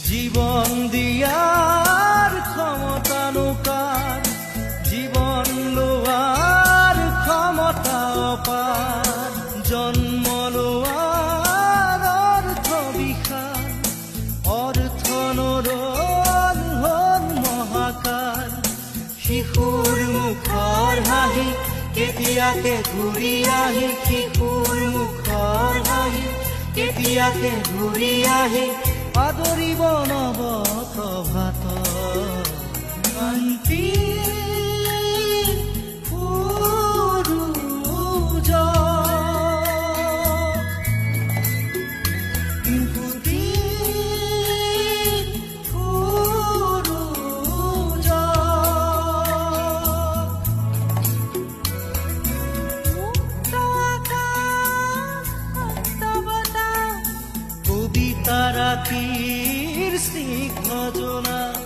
জীবন দিয়াৰ ক্ষমতা নৌকাৰ, জীবন লোয়াৰ ক্ষমতা অপাৰ, জন্ম লোয়াৰ অৰ্থ বিশাল, অৰ্থ নৰল হল মহাকাল। শিশুৰ মুখৰ হাঁহি কেতিয়াকে ঘূৰি আহি, শিশুৰ মুখৰ হাঁহি কেতিয়াকে ঘূৰি আহি, আদৰিব নৱ প্ৰভাত শান্তি সূৰুজ পুতি সূৰুজ। কবিতা ৰাতিৰ স্নিগ্ধ জোনাক,